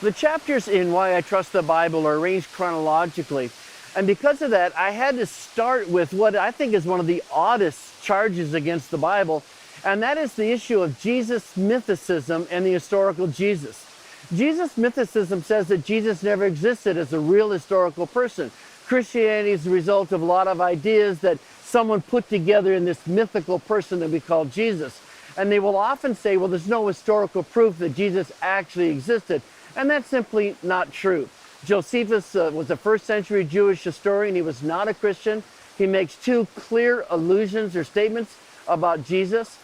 The chapters in Why I Trust the Bible are arranged chronologically. And because of that, I had to start with what I think is one of the oddest charges against the Bible, and that is the issue of Jesus' mythicism and the historical Jesus. Jesus' mythicism says that Jesus never existed as a real historical person. Christianity is the result of a lot of ideas that someone put together in this mythical person that we call Jesus. And they will often say, well, there's no historical proof that Jesus actually existed. And that's simply not true. Josephus was a first century Jewish historian. He was not a Christian. He makes two clear allusions or statements about Jesus.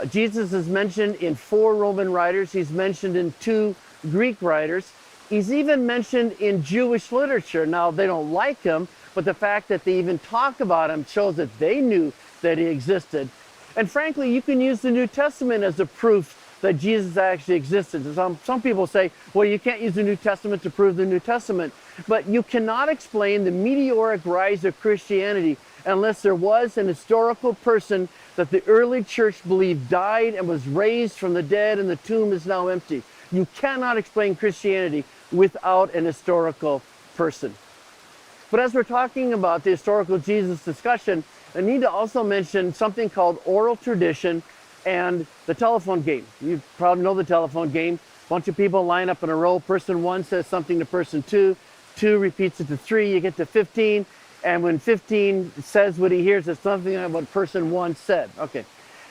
Jesus is mentioned in 4 Roman writers. He's mentioned in 2 Greek writers. He's even mentioned in Jewish literature. Now, they don't like him, but the fact that they even talk about him shows that they knew that he existed. And frankly, you can use the New Testament as a proof that Jesus actually existed. Some people say, well, you can't use the New Testament to prove the New Testament, but you cannot explain the meteoric rise of Christianity unless there was an historical person that the early church believed died and was raised from the dead and the tomb is now empty. You cannot explain Christianity without an historical person. But as we're talking about the historical Jesus discussion, I need to also mention something called oral tradition and the telephone game. You probably know the telephone game. A bunch of people line up in a row. Person 1 says something to person 2. 2 repeats it to 3. You get to 15. And when 15 says what he hears, it's something like what person 1 said. Okay.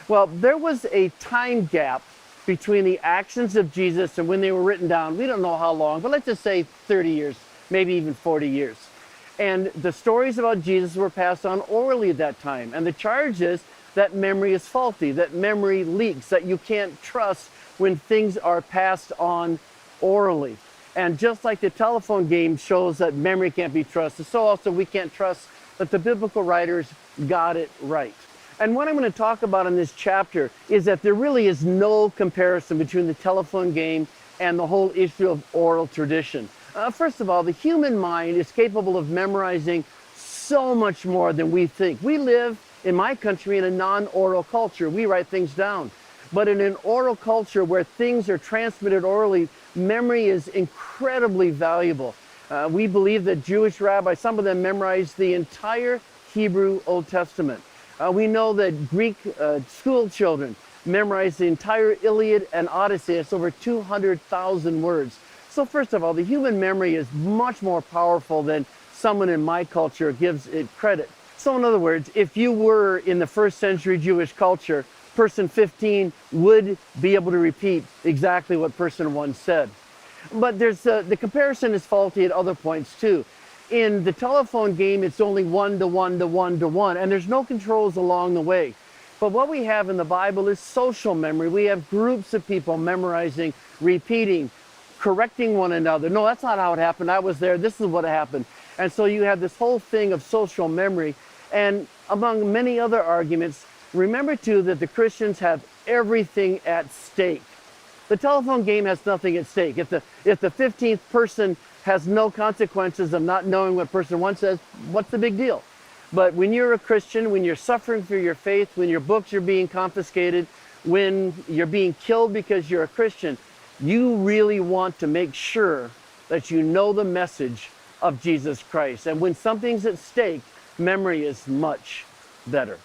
Well, there was a time gap between the actions of Jesus and when they were written down. We don't know how long, but let's just say 30 years, maybe even 40 years. And the stories about Jesus were passed on orally at that time. And the charge is that memory is faulty, that memory leaks, that you can't trust when things are passed on orally. And just like the telephone game shows that memory can't be trusted, so also we can't trust that the biblical writers got it right. And what I'm going to talk about in this chapter is that there really is no comparison between the telephone game and the whole issue of oral tradition. First of all, the human mind is capable of memorizing so much more than we think. We live in my country in a non-oral culture. We write things down. But in an oral culture where things are transmitted orally, memory is incredibly valuable. We believe that Jewish rabbis, some of them memorized the entire Hebrew Old Testament. We know that Greek school children memorized the entire Iliad and Odyssey. It's over 200,000 words. So first of all, the human memory is much more powerful than someone in my culture gives it credit. So in other words, if you were in the first century Jewish culture, person 15 would be able to repeat exactly what person 1 said. But the comparison is faulty at other points too. In the telephone game, it's only 1 to 1 to 1 to 1, and there's no controls along the way. But what we have in the Bible is social memory. We have groups of people memorizing, repeating, correcting one another. No, that's not how it happened. I was there. This is what happened. And so you have this whole thing of social memory. And among many other arguments, remember too that the Christians have everything at stake. The telephone game has nothing at stake. If the 15th person has no consequences of not knowing what person 1 says, what's the big deal? But when you're a Christian, when you're suffering for your faith, when your books are being confiscated, when you're being killed because you're a Christian, you really want to make sure that you know the message of Jesus Christ. And when something's at stake, memory is much better.